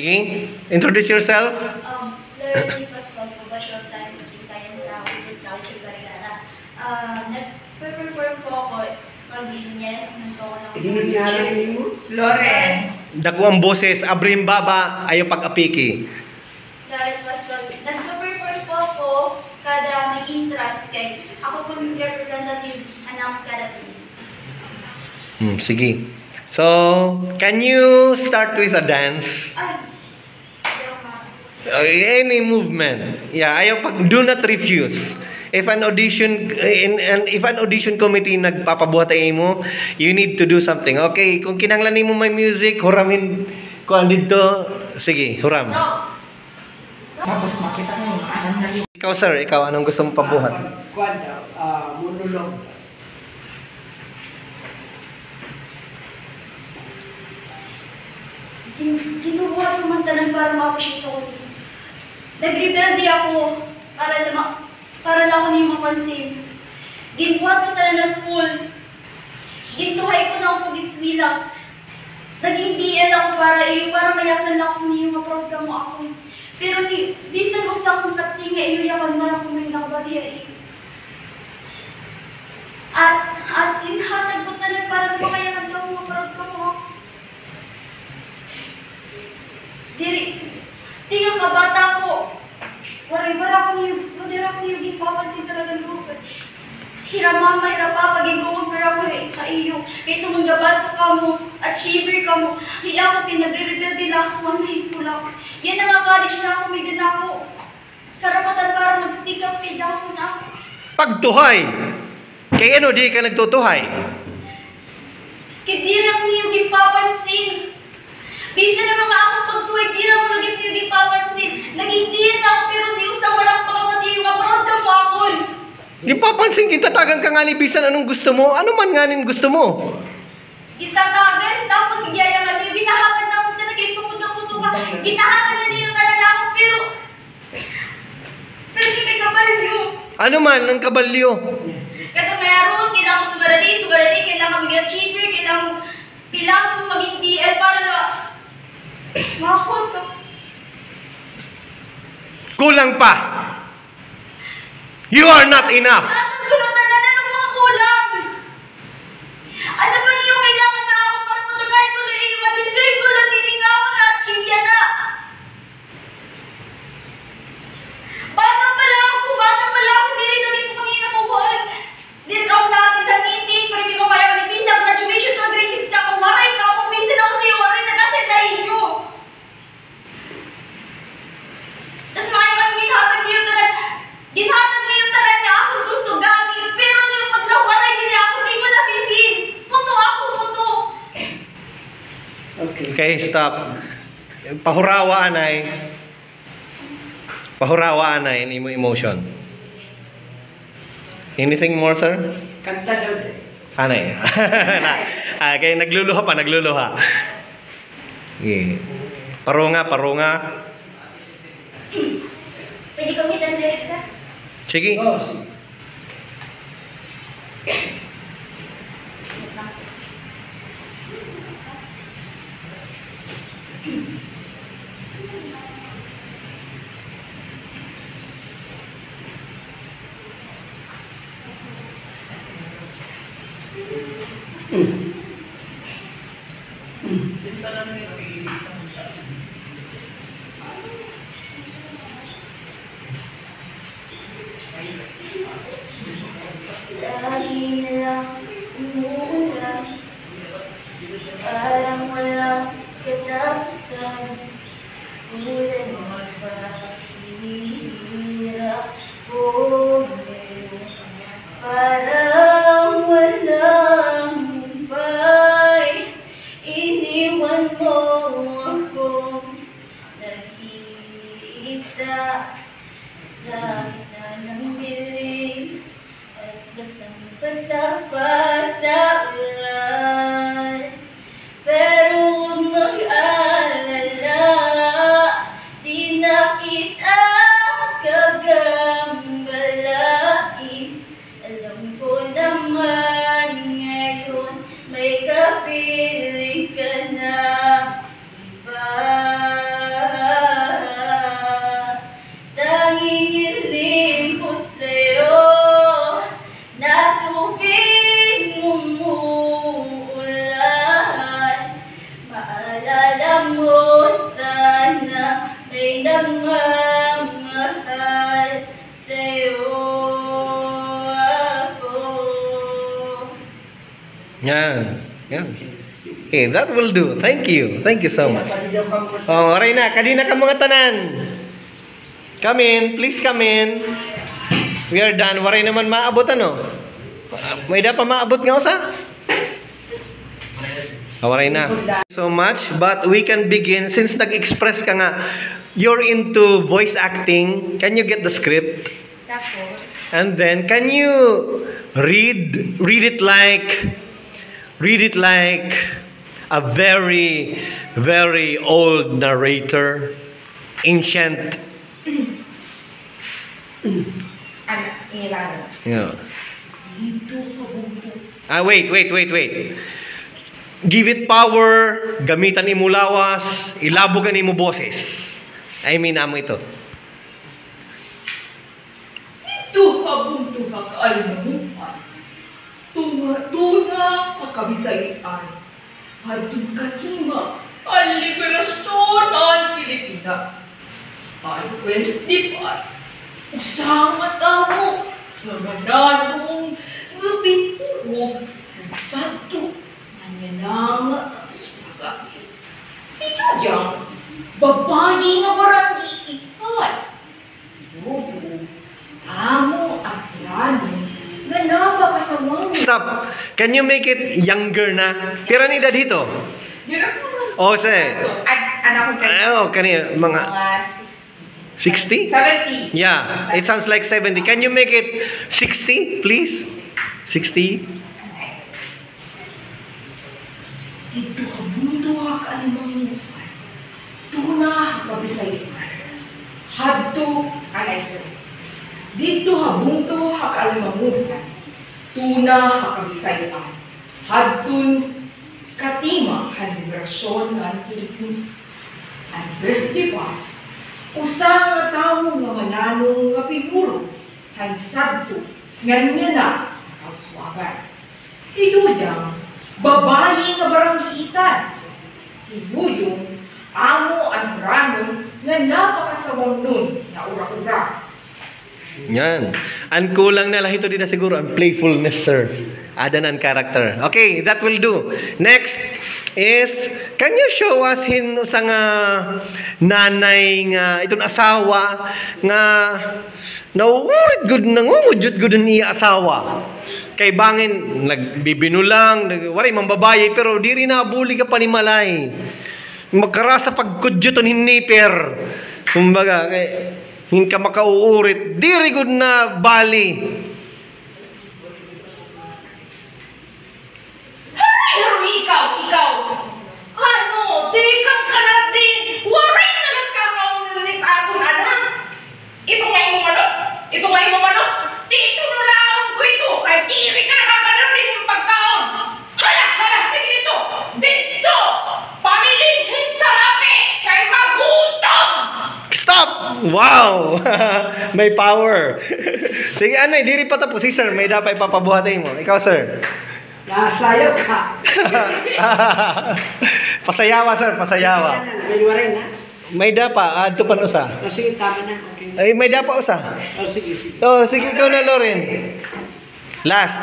sige. Introduce yourself. Learning Pascual po, Bachelor of Science in Science sa Willis College of Barigara. Nag-perform po ako mag-binyan. Sino niyaran mo? Loren. Dako ang boses, abrim baba, ayaw pag-apiki. Loren Pascual. Nag-perform po ako kada may intrams kay ako po yung representative anak kada place. Sige. So, can you start with a dance? Any movement. Yeah, ayaw do not refuse. If an audition committee nagpapabuhatay mo, you need to do something. Okay, kung kinahanglan mo may music, huramin ko dito. Sige, huram. Tapos makita mo yung alam na yung Ikaw sir, ikaw anong gusto mong pabuhat? monolog. Ginubuhat ko man tanan para ma-appreciate ako dito. Nag-rebelde ako para lang ako niyo mapansin. Ginubuhat ko tanan na schools. Gintuhay ko na ako pag-iswila. Naging DL ako para mayaklan ako niyo, ma-proud ka mo ako. Pero bisan usa kong kating nga inuyakan na ako may nakabadiya. At inhatag ko tanan para makayakan ka mo, ma-proud ka mo ako. Tingnan ka bata ko. Wala ko niyo gipapansin talaga ng grupo. Hira mama, hira papa, gingoon pero ako kaiyo. Kaya itong gabato ka mo, achiever ka mo. Hiya ako, pinagre-rebelde na ako, ang high school ako. Yan na nga college na ako, may din ako. Karapatan para mag-speak up, kaya ako na ako. Pagtuhay! Kaya ano, di ka nagtutuhay? Kaya di lang niyo gipapansin. Bisa na naman ako pagtuhay, di na ako naging niyo gipapansin. Naging diyan ako, pero di usang walang pakapati yung abroad ka mo ako. Gipapansin kita tagang ka nga ni bisan anong gusto mo? Ano man nga nin gusto mo? Gitatagan, tapos giyaya nga niyo, ginahatag na ako talaga, ipuputang-puto ka. Ginahatag na niyo talaga ako, pero may kabalyo. Ano man ang kabalyo? Kada mayroon, kailangan ko sugaradi, kailangan ko mag-achiever, kailangan ko maging DL para na makakon ka. Kulang pa! You are not enough! Kulang na ng mga kulang! Ano ba niyo kailangan na ako para matagay ko na iyo? Ma-deserve ko na tininga ako na achieve yan na! Bata pala ako, di rin namin po kanina kukuhan. Di rin ako natin sa meeting, pero hindi ko kaya kami visa, graduation to grade 6 na ako, waray ka ako, visa na ako sa'yo, waray nag-attend na iyo. Tapos makaya kami ginhatag niyo tanan niya ako gusto gamit, pero niyo pag nawaray din ako, di ko na-feel. Puto ako, puto. Okay, stop. Pahurawa anay, ini mo emotion. Anything more, sir? Kanta daw. Anay. Okay, nagluluha. Yeah. Parunga. Pwede gamitan lyrics na? Sige. Oh, sige. Lagi na lang umuulan, parang walang katapusan. Ulan mo pa, hirap ko ngayon, parang walang humpay. Iniwan mo akong nag-iisa sa gitna ng dilim at basang-basa pa sa ulan. Pero huwag mag-alala, di na kita kagambalain. Alam ko Yan. Yan. Okay, that will do. Thank you. Thank you so much. Oh, oray na. Kadina ka mga tanan. Come in. Please come in. We are done. Waray naman maabot ano? May da pa maabot nga usa? Waray na. So much, but we can begin since nag-express ka nga you're into voice acting. Can you get the script? Tapos, And then can you read it like a very very old narrator, ancient. Ano, inilaro. Yeah. Dito ka bumto. Wait. Give it power, gamitan imo lawas, ilabogan imo boses. I mean, amo ito. Dito ka bumto ka kaalimutan. Tuna makabisayan. Hadun katima ang liberasyon ng Pilipinas. Ang Westipas, usang matamo, namananong gabing-urog, ng santo, nanyananga kasuga. Ito yang babae nga barangay ipan. Bobo, amo at plano, na napakasawang. Stop. Can you make it younger na? Pira ni edad dito? Oh, say. Anak ko Kani mga 60? 70. Yeah, it sounds like 70. Can you make it 60, please? 60? Dito ka mundo ka animang tuna kabisayan. Hadto alay sir. Dito ha bunto ha kaalimamutan. Tuna ha kabisayan. Hadtun katima ha liberasyon ng Pilipinas. Ang Westipas, usang nga tao nga mananong nga pinuro, hansadto, nga na nakaswagan. Iyudang, babae nga barangiitan. Iyudong, amo ang rano nga napakasawang nun na ura-ura. Yan. Ang kulang na lahito din na siguro ang playfulness, sir. Adanan character. Okay, that will do. Next is, can you show us sa nga nanay nga itong asawa nga nauurit good na ngujud good niya asawa. Kay bangin nagbibinulang, waray mang babae pero diri na buli ka panimalay. Magkarasa pagkudyuton hiniper. Kumbaga kay hindi ka makauurit. Diri good na bali. Pero ikaw, ano, tikang ka natin, waray na nagkakaunit aton, anak. Ito nga yung manok, dito nulaon ko ito, ay diri ka nakakadarin yung pagkaon. Hala, sige dito, pamilihin sa lapi, kay magutom. Stop! Wow! May power. Sige, diri pa tapos si sir. May dapat ipapabuhatay mo. Ikaw, sir. Nasayaw ka. Pasayawa, sir. Pasayawa. May waray na. May dapa. Adto pan usa. O sige, tama na. Okay. Ay, may dapa usa. O sige. Oh, sige, ikaw na, Lauren. Last.